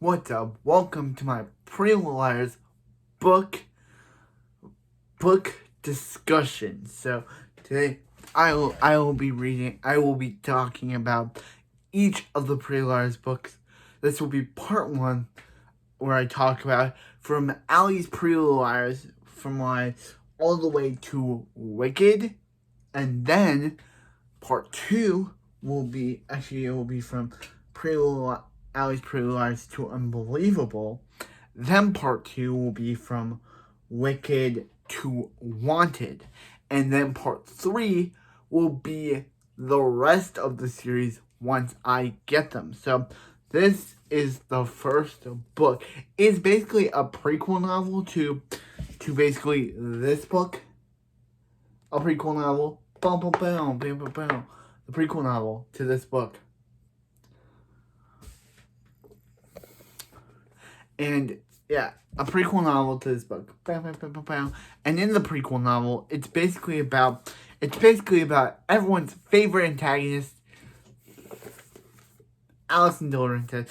What's up? Welcome to my Pretty Little Liars book discussion. So today I will be talking about each of the Pretty Little Liars books. This will be part one, where I talk about from Allie's Pretty Little Liars all the way to Wicked, and then part two it will be from Allie's Pretty Little Liars to Unbelievable. Then part two will be from Wicked to Wanted. And then part three will be the rest of the series once I get them. So this is the first book. It's basically a prequel novel to basically this book. A prequel novel. Boom, boom, boom, boom, boom, boom. The prequel novel to this book. And yeah, a prequel novel to this book. And in the prequel novel, it's basically about everyone's favorite antagonist, Allison Dillerton,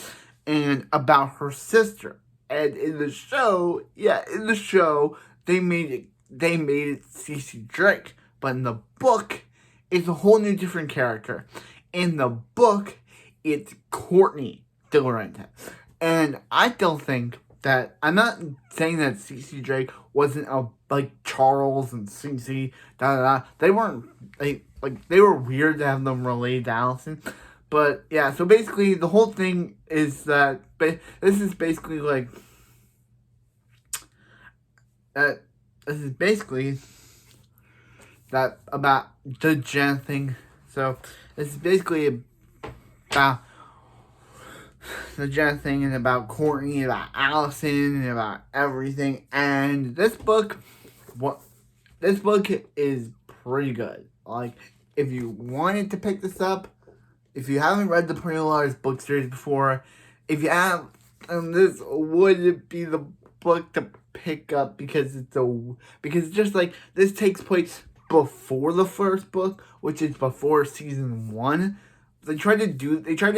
and about her sister. And in the show, they made it Cece Drake. But in the book, it's a whole new different character. In the book, it's Courtney Dillerton. And I don't think that, I'm not saying that Cece Drake wasn't like Charles and Cece, They weren't, they were weird to have them related to Allison. But yeah, so basically the whole thing is that, this is basically that about the Jen thing. So this is basically about the Jen thing and about Courtney, about Allison, and about everything. And this book is pretty good. Like, if you wanted to pick this up, if you haven't read the Pretty Little Liars book series before, if you have, this would be the book to pick up because just like this takes place before the first book, which is before season 1. They tried to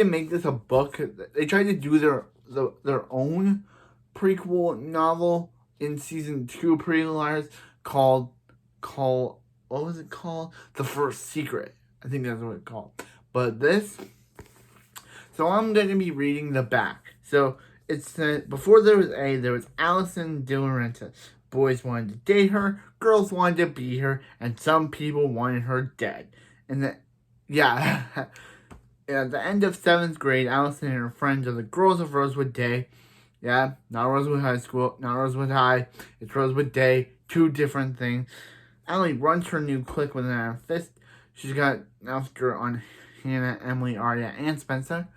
make this a book. They tried to do their own prequel novel in season 2 of Pretty Little Liars called what was it called? The First Secret. I think that's what it's called. But so I'm going to be reading the back. So it's before there was Allison Dillerton. Boys wanted to date her, girls wanted to be her, and some people wanted her dead. And at the end of 7th grade, Allison and her friends are the girls of Rosewood Day. Yeah, not Rosewood High School, not Rosewood High. It's Rosewood Day. 2 different things. Allie runs her new clique with an iron fist. She's got an Oscar on Hannah, Emily, Arya, and Spencer.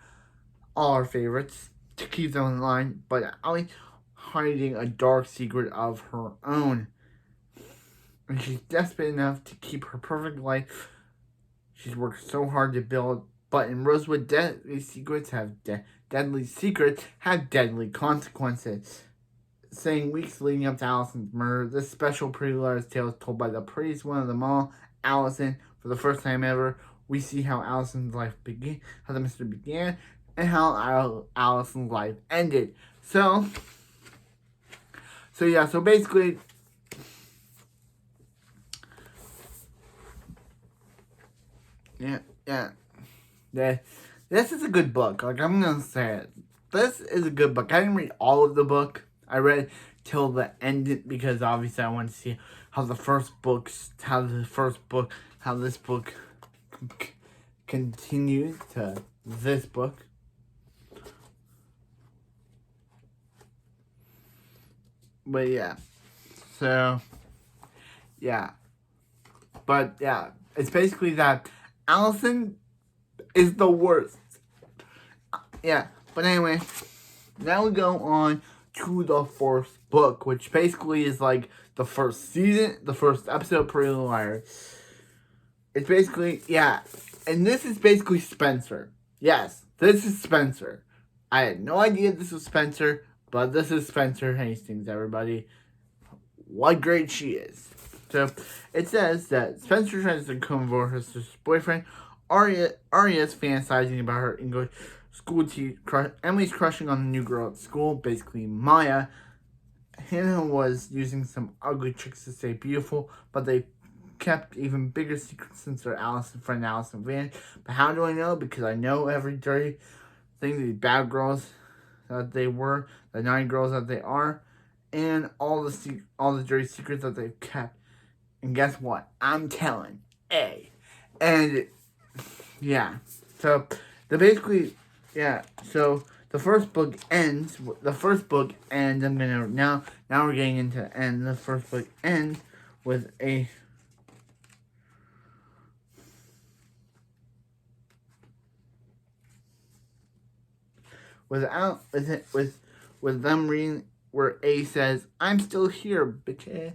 All her favorites to keep them in line. But Allie hiding a dark secret of her own. And she's desperate enough to keep her perfect life she's worked so hard to build. But in Rosewood, deadly secrets have deadly consequences. Saying weeks leading up to Allison's murder, this special Pretty Little Liars tale is told by the prettiest one of them all, Allison. For the first time ever, we see how Allison's life began, how the mystery began, and how Allison's life ended. So basically, this is a good book. Like, I'm gonna say it. This is a good book. I didn't read all of the book. I read till the end because obviously I want to see how this book continues to this book. But yeah, it's basically that Allison is the worst. Yeah, but anyway, now we go on to the first book, which basically is like the first season, the first episode of Pretty Little Liars. It's basically, and this is basically Spencer. Yes, this is Spencer. I had no idea this was Spencer, but this is Spencer Hastings, everybody. What grade she is. So, it says that Spencer tries to convert her sister's boyfriend. Arya is fantasizing about her English Emily's crushing on the new girl at school, basically Maya. Hannah was using some ugly tricks to stay beautiful, but they kept even bigger secrets since they're friend Alice and Van. But how do I know? Because I know every dirty thing, these bad girls that they were, the 9 girls that they are, and all the dirty secrets that they've kept. And guess what? I'm telling. And yeah. So the basically so the first book ends. I'm gonna now we're getting into the end. The first book ends with a with them reading where A says, "I'm still here, bitch.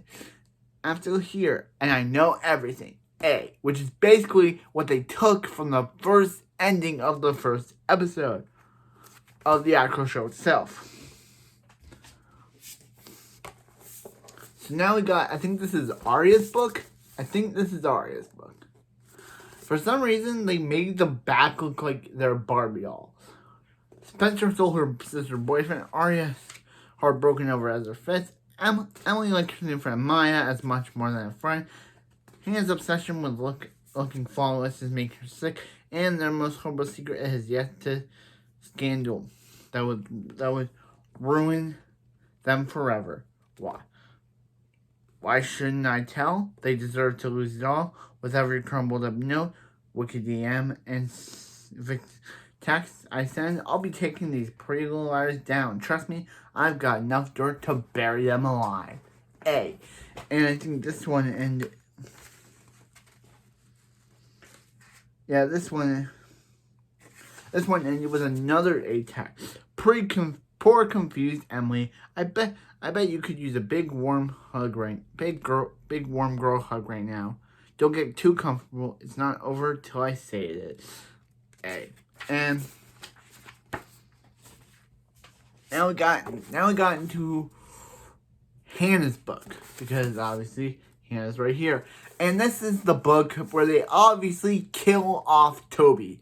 I'm still here, and I know everything." A, which is basically what they took from the first ending of the first episode of the actual show itself. So now we got, I think this is Arya's book. For some reason, they made the back look like they're Barbie dolls. Spencer stole her sister's boyfriend. Arya heartbroken over Ezra Fitz. Emily likes her new friend Maya as much more than a friend. Hannah's obsession with looking flawless is making her sick, and their most horrible secret is yet to scandal that would ruin them forever. Why shouldn't I tell? They deserve to lose it all. With every crumbled up note, wicked DM, and text I send, I'll be taking these pretty little liars down. Trust me, I've got enough dirt to bury them alive. A. And I think this one ended. Yeah, this one ended with another A text. Poor confused Emily. I bet you could use a big warm warm girl hug right now. Don't get too comfortable. It's not over till I say it is. A. And now we got into Hannah's book, because obviously Hannah's right here. And this is the book where they obviously kill off Toby.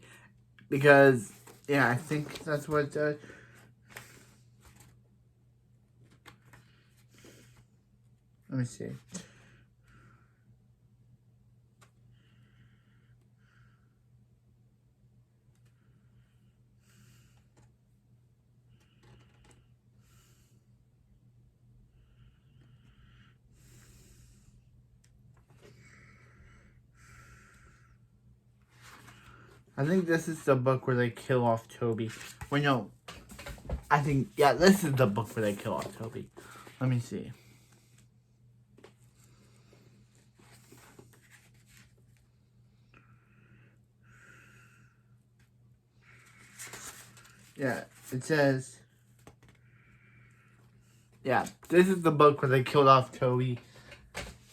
Because, yeah, I think that's what let me see. I think this is the book where they kill off Toby. Wait, no. I think, yeah, this is the book where they kill off Toby. Let me see. Yeah, it says, yeah, this is the book where they killed off Toby.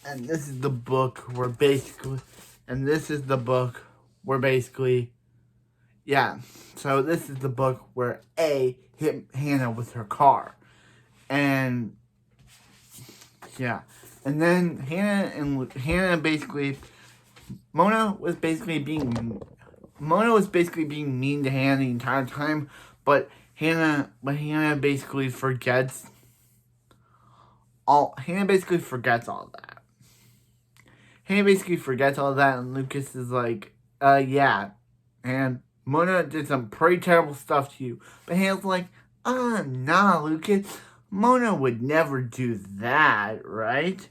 And this is the book where basically, yeah, so this is the book where A hit Hannah with her car. And, yeah. And then Hannah basically, Mona was basically being mean to Hannah the entire time, but Hannah basically forgets all that. Hannah basically forgets all that, and Lucas is like, yeah, and Mona did some pretty terrible stuff to you. But Hannah's like, nah, Lucas. Mona would never do that, right?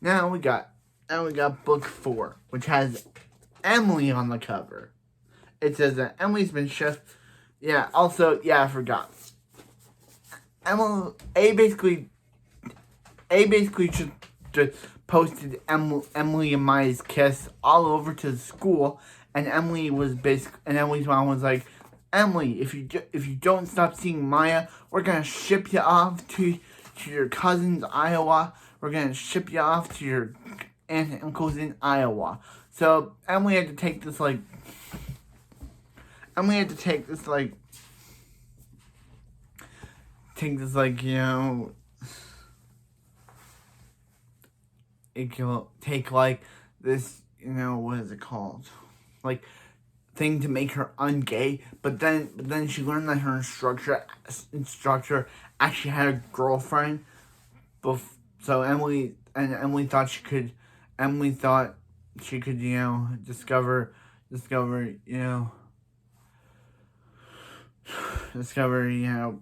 Now we got book 4, which has Emily on the cover. It says that Emily's been shifted. Yeah, also, yeah, I forgot. A basically just posted Emily and Maya's kiss all over to the school, and Emily's mom was like, Emily, if you don't stop seeing Maya, we're gonna ship you off to your cousin's Iowa. We're gonna ship you off to your aunt and uncles in Iowa. So Emily had to take this you know, it can take like this, what is it called? Like thing to make her ungay, but then she learned that her instructor actually had a girlfriend. So Emily thought she could, discover,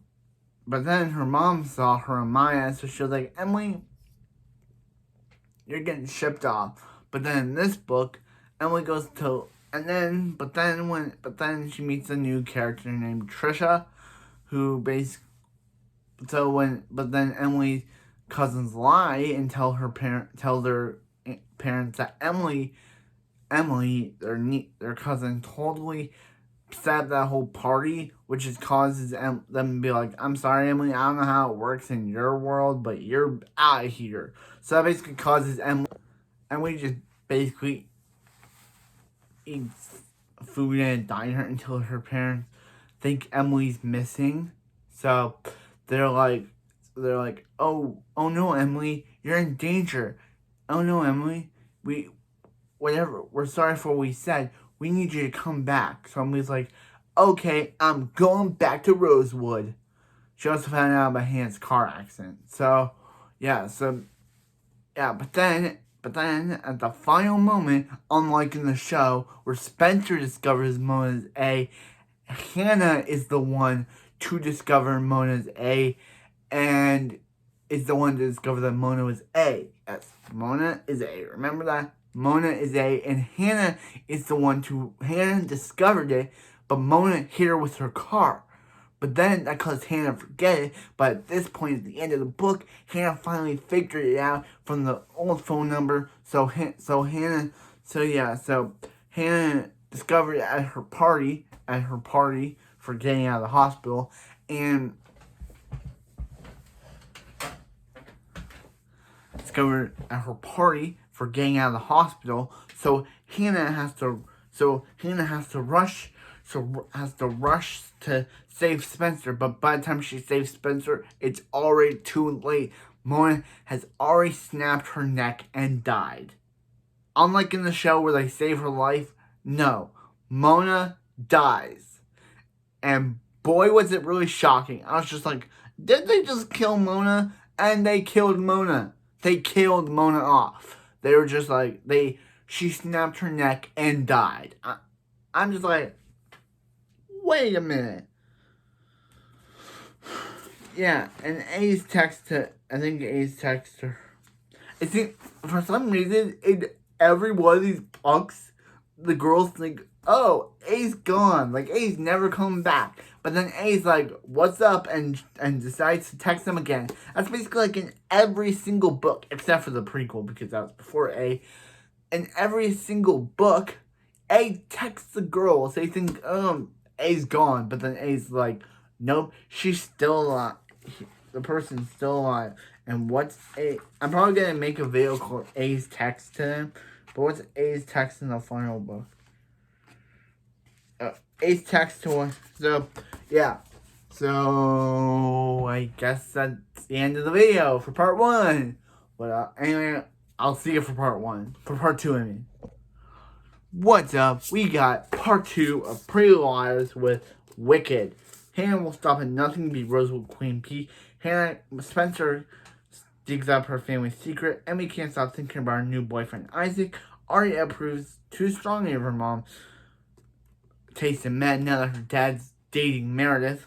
but then her mom saw her in Maya, so she was like, Emily, you're getting shipped off. But then in this book, Emily goes to, but then she meets a new character named Trisha, who but then Emily's cousins lie and tell their parents that Emily, their cousin, totally set up that whole party, which causes them to be like, I'm sorry, Emily, I don't know how it works in your world, but you're out of here. So that basically causes Emily just basically eats food in a diner until her parents think Emily's missing. So they're like, oh no, Emily, you're in danger. Oh no, Emily, we're sorry for what we said. We need you to come back. So Emily's like, okay, I'm going back to Rosewood. She also found out about Hannah's car accident. But then at the final moment, unlike in the show, where Spencer discovers Mona's A, Hannah is the one to discover Mona's A, and is the one to discover that Mona was A. Yes, Mona is A. Remember that? Mona is A, and Hannah discovered it, but Mona hit her with her car. But then that caused Hannah to forget it. But at this point, at the end of the book, Hannah finally figured it out from the old phone number. So Hannah discovered it at her party for getting out of the hospital, and So Hannah has to rush to save Spencer. But by the time she saves Spencer, it's already too late. Mona has already snapped her neck and died. Unlike in the show where they save her life, no, Mona dies. And boy, was it really shocking. I was just like, did they just kill Mona? And they killed Mona. They killed Mona off. They were just like, she snapped her neck and died. I'm just like, wait a minute. Yeah, and A's text her. I think for some reason, in every one of these books, the girls think, oh, A's gone. Like, A's never coming back. But then A's like, what's up? And decides to text them again. That's basically like in every single book, except for the prequel, because that was before A. In every single book, A texts the girl. So they think, A's gone. But then A's like, nope, she's still alive. The person's still alive. And what's A? I'm probably going to make a video called A's text to them. But what's A's text in the final book? A's text to her. So, yeah. So, I guess that's the end of the video for part 1. But anyway, I'll see you for part 1. For part 2, I mean. What's up? We got part 2 of Pretty Liars with Wicked. Hannah will stop at nothing to be Rosewood Queen P. Spencer digs up her family's secret. Emily can't stop thinking about her new boyfriend, Isaac. Arya approves too strongly of her mom. Taste of med now that her dad's dating Meredith.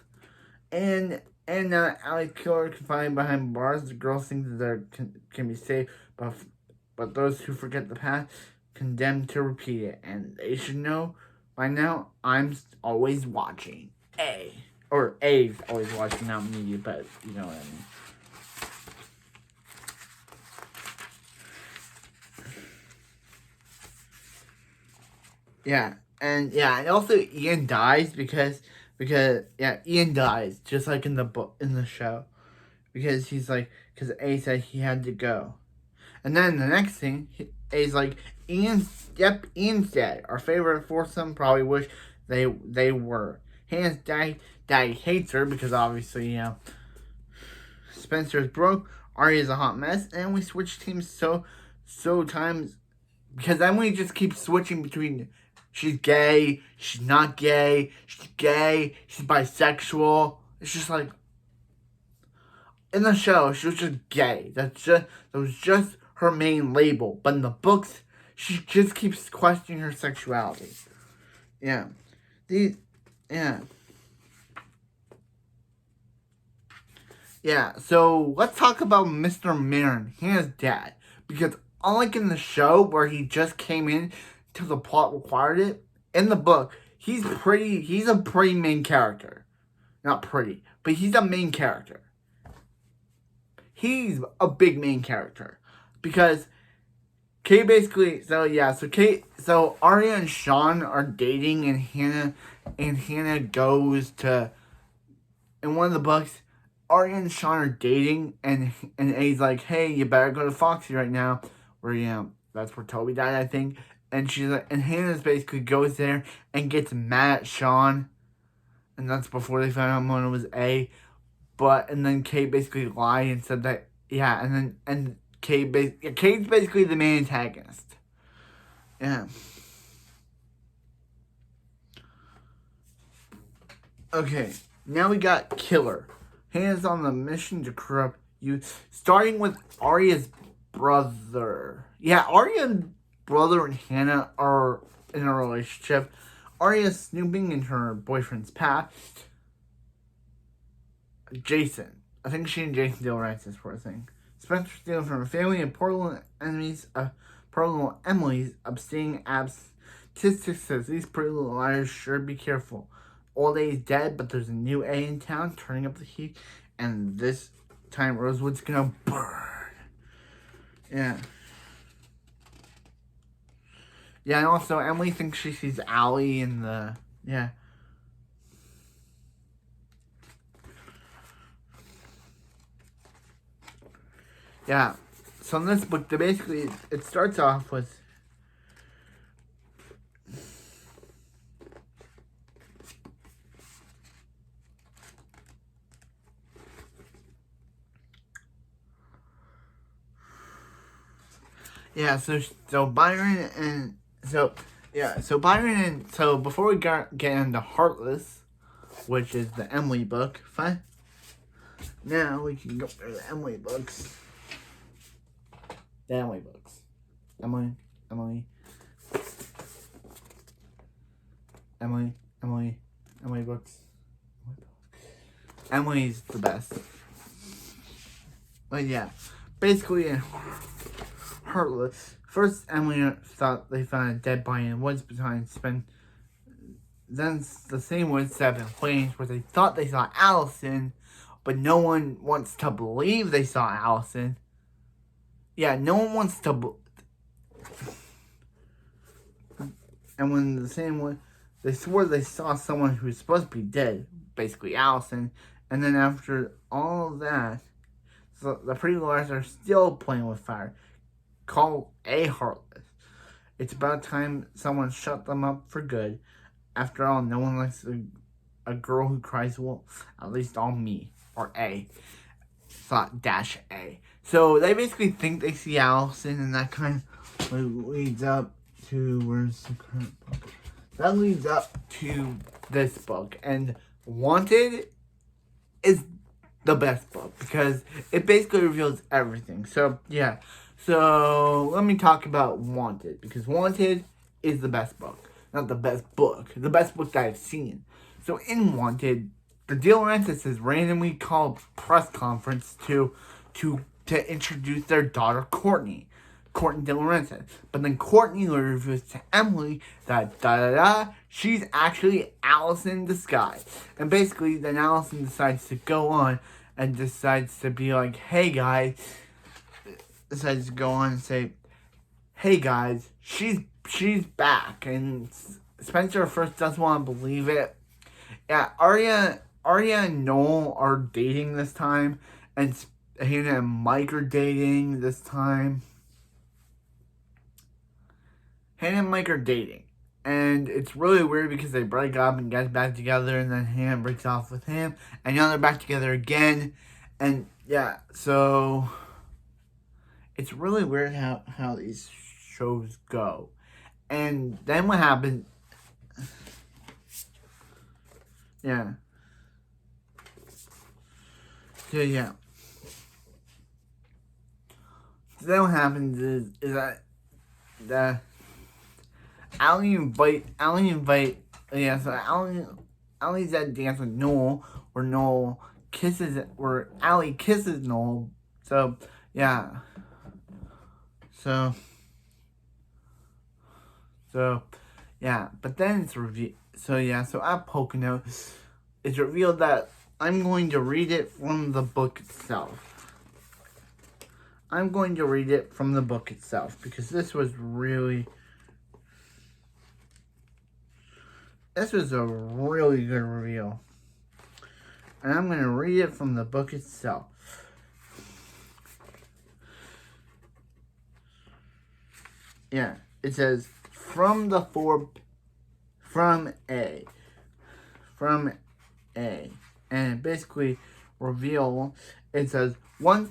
And now that Allie's killer confined behind bars, the girls think that they can be saved, but those who forget the past condemned to repeat it. And they should know by now, I'm always watching. A's always watching, not me, but you know what I mean. Yeah, and also Ian dies because Ian dies just like in the show, because A said he had to go, and then the next thing A's like, Ian's dead. Our favorite foursome probably wish they were. Hannah's daddy hates her because obviously Spencer's broke. Arya's a hot mess, and we switch teams so so times, because Emily just keeps switching between she's gay, she's not gay, she's gay, she's bisexual. It's just like, in the show, she was just gay. That was just her main label. But in the books, she just keeps questioning her sexuality. Yeah. Yeah. Yeah, so let's talk about Mr. Marin, Hannah's dad. Because unlike in the show where he just came in till the plot required it, in the book, he's a pretty main character. Not pretty, but he's a main character. He's a big main character. Because Kate basically, so Arya and Sean are dating, and Hannah goes to, in one of the books, Arya and Sean are dating, and A's like, hey, you better go to Foxy right now, where, that's where Toby died, I think, and she's like, and Hannah basically goes there and gets mad at Sean, and that's before they found out Mona was A, and then Kate basically lied and said that, and Kate's basically the main antagonist. Yeah. Okay, now we got Killer. Hannah's on the mission to corrupt you, starting with Arya's brother. Yeah, Arya's brother and Hannah are in a relationship. Arya's snooping in her boyfriend's past. Jason. I think she and Jason deal rights this sort of thing. Spencer stealing from her family, and poor little Emily's abstaining Statistics says these pretty little liars sure be careful. Old A is dead, but there's a new A in town turning up the heat, and this time Rosewood's gonna burn. Yeah. Yeah, and also Emily thinks she sees Allie in the... Yeah. Yeah. So in this book, it starts off with... Yeah, so Byron and... So before we get into Heartless, which is the Emily book, fine. Now we can go through the Emily books. The Emily books. Emily books. Emily's the best. But yeah, basically in Heartless, first Emily thought they found a dead body in the woods behind Spin. Then the same woods set up in flames where they thought they saw Allison, but no one wants to believe they saw Allison. Yeah, no one wants to. And when the same one, they swore they saw someone who was supposed to be dead, basically Allison. And then after all that, so the pretty liars are still playing with fire. Call A Heartless. It's about time someone shut them up for good. After all, no one likes a girl who cries wolf. At least all me. Or A. Thought dash A. So they basically think they see Allison, and that kind of leads up to, where's the current book? That leads up to this book. And Wanted is the best book because it basically reveals everything. So, yeah. So, let me talk about Wanted, because Wanted is the best book. Not the best book. The best book that I've seen. So, in Wanted, the De Laurentiis randomly called a press conference to introduce their daughter, Courtney De Laurentiis. But then Courtney reveals to Emily that she's actually Allison in disguise. And basically, then Allison decides to go on and decides to be like, hey guys, decides to go on and say, hey guys, she's back. And Spencer at first doesn't want to believe it. Yeah, Arya and Noel are dating this time, and Hannah and Mike are dating this time. Hannah and Mike are dating, and it's really weird because they break up and get back together, and then Hannah breaks off with him, and now they're back together again, and yeah, so it's really weird how these shows go. And then what happened? Yeah. So yeah. So then what happens is that Allie invite yeah, so Allie's at dance with Noel where Allie kisses Noel. So yeah. So yeah, but then it's revealed. So at Pocono, it's revealed that I'm going to read it from the book itself. I'm going to read it from the book itself because this was a really good reveal. And I'm going to read it from the book itself. Yeah, it says, from A. And basically reveal, it says, once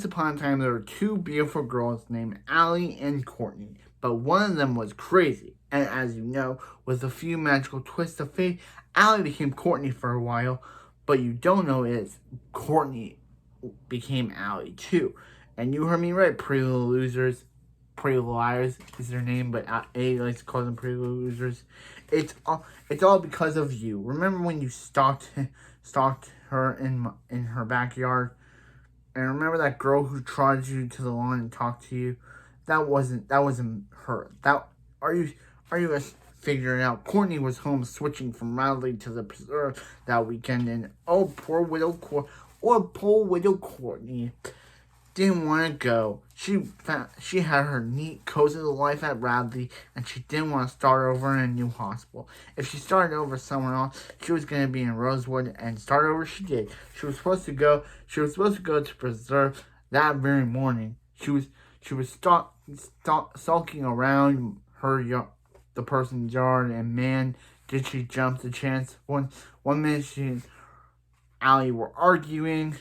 upon a time there were two beautiful girls named Allie and Courtney, but one of them was crazy. And as you know, with a few magical twists of fate, Allie became Courtney for a while, but you don't know is Courtney became Allie too. And you heard me right, Pretty Little Losers. Pretty Little Liars is their name, but A likes to call them Pretty Little Losers. It's all because of you. Remember when you stalked her in her backyard? And remember that girl who trotted you to the lawn and talked to you? That wasn't her. Are you figuring out? Courtney was home switching from Radley to the preserve that weekend, and poor widow Courtney didn't want to go. She had her neat, cozy life at Radley, and she didn't want to start over in a new hospital. If she started over somewhere else, she was going to be in Rosewood, and start over she did. She was supposed to go to Preserve that very morning. She was sulking around the person's yard, and man, did she jump the chance. One minute she and Allie were arguing.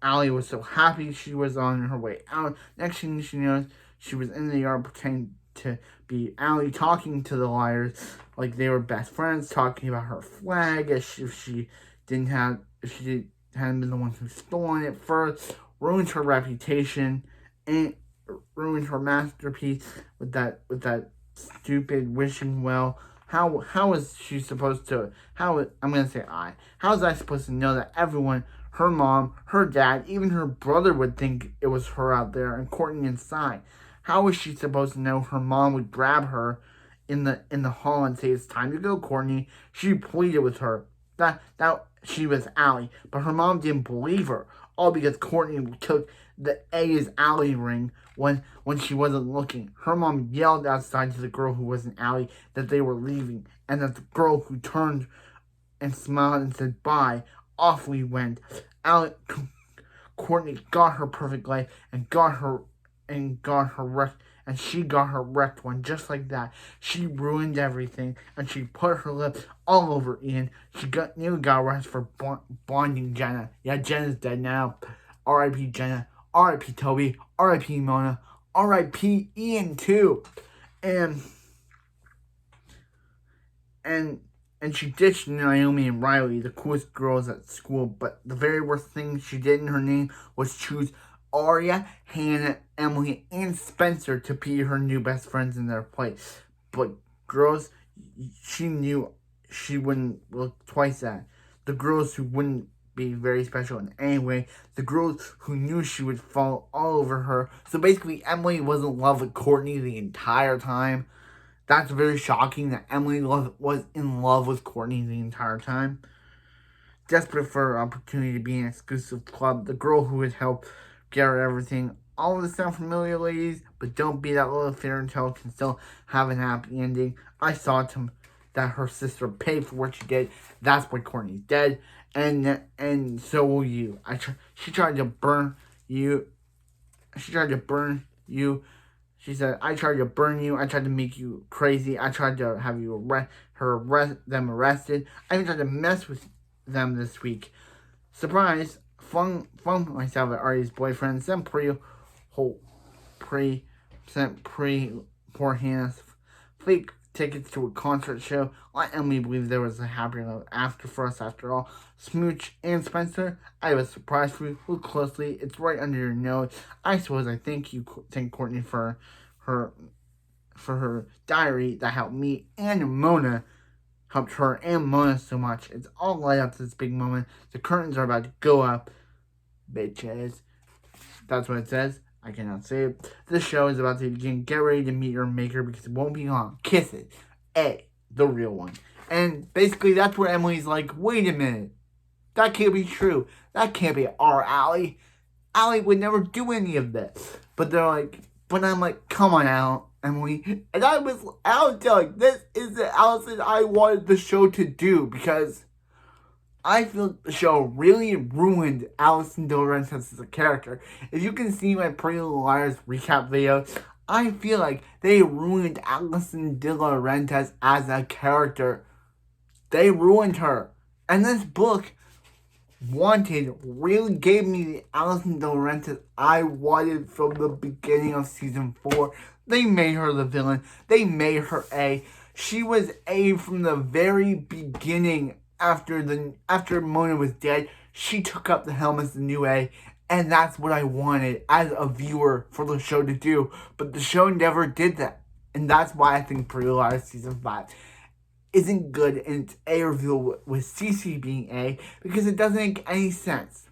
Allie was so happy she was on her way out. Next thing she knows, she was in the yard pretending to be Allie, talking to the liars like they were best friends, talking about her flag as if she hadn't been the one who stolen it first, ruined her reputation, and ruined her masterpiece with that stupid wishing well. How was she supposed to? How was I supposed to know that everyone, her mom, her dad, even her brother would think it was her out there and Courtney inside? How was she supposed to know her mom would grab her in the hall and say, "It's time to go, Courtney"? She pleaded with her that she was Allie, but her mom didn't believe her. All because Courtney took the A is Allie ring when she wasn't looking. Her mom yelled outside to the girl who wasn't Allie that they were leaving, and that the girl who turned and smiled and said bye off went. Courtney got her perfect life and got her wrecked, and she got her wrecked one just like that. She ruined everything, and she put her lips all over Ian. She nearly got arrested for blinding Jenna. Yeah, Jenna's dead now. R.I.P. Jenna. R.I.P. Toby. R.I.P. Mona. R.I.P. Ian too. And she ditched Naomi and Riley, the coolest girls at school, but the very worst thing she did in her name was choose Aria, Hannah, Emily, and Spencer to be her new best friends in their place. But girls she knew she wouldn't look twice at. The girls who wouldn't be very special in any way. The girls who knew she would fall all over her. So basically, Emily was in love with Courtney the entire time. That's very shocking that Emily was in love with Courtney the entire time. Desperate for an opportunity to be in an exclusive club, the girl who would help get her everything. All of this sound familiar, ladies, but don't be that little fairy tale can still have an happy ending. I saw that her sister paid for what she did. That's why Courtney's dead, and so will you. She tried to burn you. She tried to burn you. She said, "I tried to burn you. I tried to make you crazy. I tried to have you them arrested. I even tried to mess with them this week. Surprise! flung myself at Arya's boyfriend, sent poor Hannah's fake tickets to a concert show, let Emily believe there was a happy love for us after all. Smooch and Spencer, I have a surprise for you. Look closely, it's right under your nose. I suppose I thank Courtney for her diary that helped me and Mona. Helped her and Mona so much. It's all led up to this big moment. The curtains are about to go up. Bitches. That's what it says. I cannot say it. This show is about to begin. Get ready to meet your maker because it won't be long. Kisses. The real one. And basically that's where Emily's like, wait a minute. That can't be true. That can't be our Allie. Allie would never do any of this. But I'm like, come on out. Emily, and I was like, this is the Allison I wanted the show to do, because I feel the show really ruined Allison De Laurentiis as a character. If you can see my Pretty Little Liars recap video, I feel like they ruined Allison De Laurentiis as a character. They ruined her. And this book really gave me the Allison De Laurentiis I wanted from the beginning of season 4. They made her the villain. They made her A. She was A from the very beginning. After Mona was dead, she took up the helm as the new A, and that's what I wanted as a viewer for the show to do. But the show never did that, and that's why I think Pretty Little Liars season 5 isn't good in its A reveal with Cece being A, because it doesn't make any sense.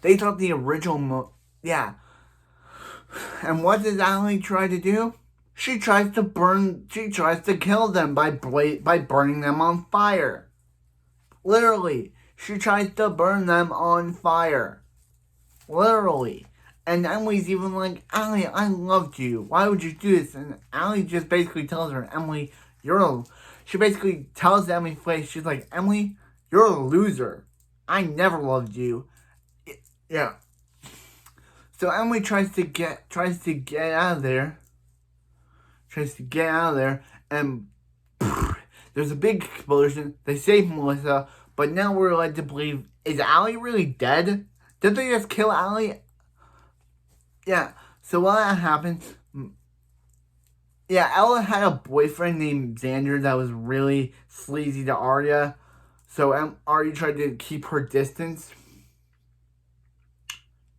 They thought the original And what does Allie try to do? She tries to kill them by burning them on fire. Literally. She tries to burn them on fire. Literally. And Emily's even like, Allie, I loved you. Why would you do this? And Allie just basically tells her, Emily, she basically tells Emily's face, she's like, Emily, you're a loser. I never loved you. Yeah. So Emily tries to get out of there. And there's a big explosion. They save Melissa, but now we're led to believe, is Allie really dead? Did they just kill Allie? Yeah. So while that happened, Ella had a boyfriend named Xander that was really sleazy to Arya. So Arya tried to keep her distance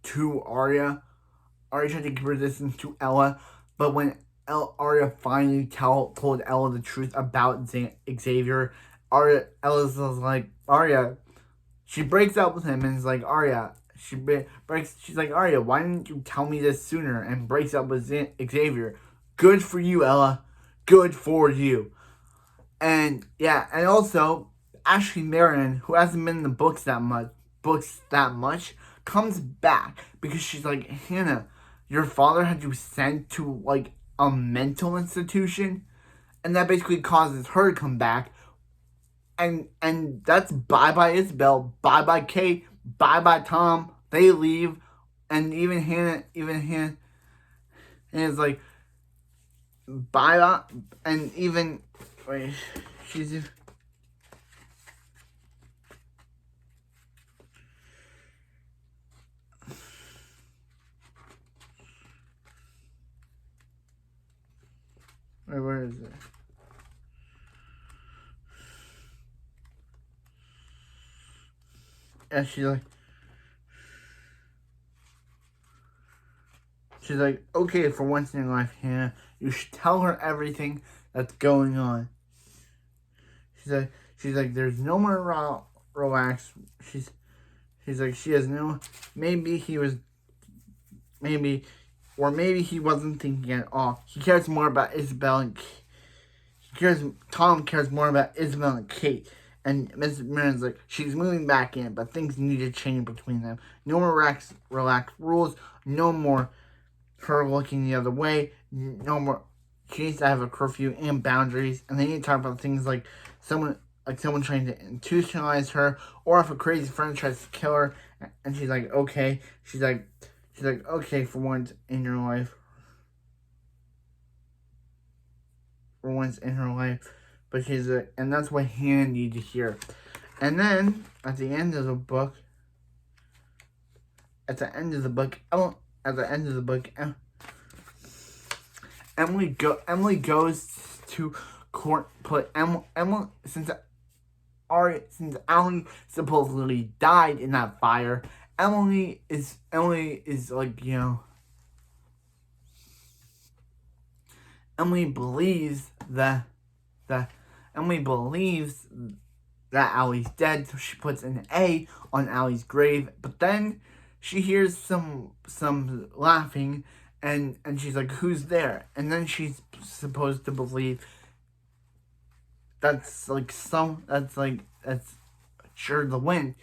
to Arya. Arya tried to keep her distance to Ella, but when Arya finally told Ella the truth about Xavier, Ella's like, Arya, she breaks up with him and is like, Arya, she's like, Arya, why didn't you tell me this sooner? And breaks up with Xavier. Good for you, Ella. Good for you. And and also Ashley Marion, who hasn't been in the books that much, comes back because she's like, Hannah, your father had you sent to like a mental institution, and that basically causes her to come back. And that's bye Isabel, bye Kate, bye Tom. They leave, and even Hannah is like, bye, and even she's. Where is it? And she's like, okay, for once in your life, Hannah, you should tell her everything that's going on. She's like, there's no more relax. She's like, she has no. Maybe he wasn't thinking at all. He cares more about Isabel and Tom cares more about Isabel and Kate. And Mrs. Marin's like, she's moving back in, but things need to change between them. No more relaxed rules. No more her looking the other way. No more. She needs to have a curfew and boundaries. And they need to talk about things like someone trying to institutionalize her, or if a crazy friend tries to kill her. And she's like, okay. She's like, okay, for once in your life. For once in her life. But and that's what Hannah needed to hear. And then, at the end of the book, at the end of the book, Emily goes to court. But Emily, since Allie supposedly died in that fire, Emily is like, Emily believes that Allie's dead, so she puts an A on Allie's grave. But then she hears some laughing, and she's like, "Who's there?" And then she's supposed to believe that's sure the wind,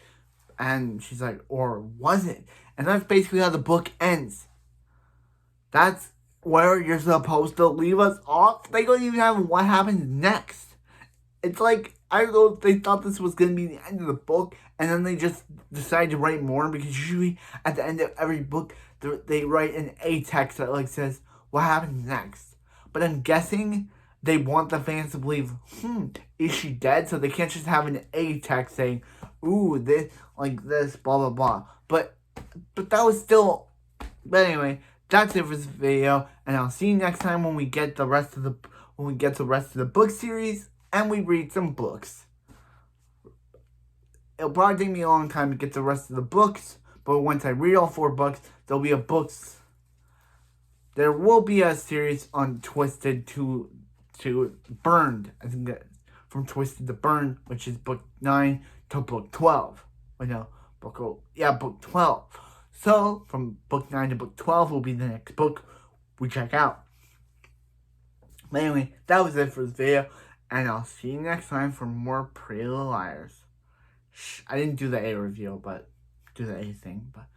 and she's like, or was it? And that's basically how the book ends. That's where you're supposed to leave us off. They don't even have what happens next. It's like, I don't know if they thought this was going to be the end of the book, and then they just decided to write more, because usually at the end of every book, they write an A text that like says, what happens next? But I'm guessing they want the fans to believe, is she dead? So they can't just have an A text saying, ooh, this, blah, blah, blah. But that was still, but anyway, that's it for this video, and I'll see you next time when we get the rest of the book series, and we read some books. It'll probably take me a long time to get the rest of the books, but once I read all 4 books, there will be a series on Twisted to Burned. I think that from Twisted to Burned, which is book 9 to book 12. Book 12. So, from book 9 to book 12 will be the next book we check out. But anyway, that was it for this video, and I'll see you next time for more Pretty Little Liars. I didn't do the A review, but do the A thing, but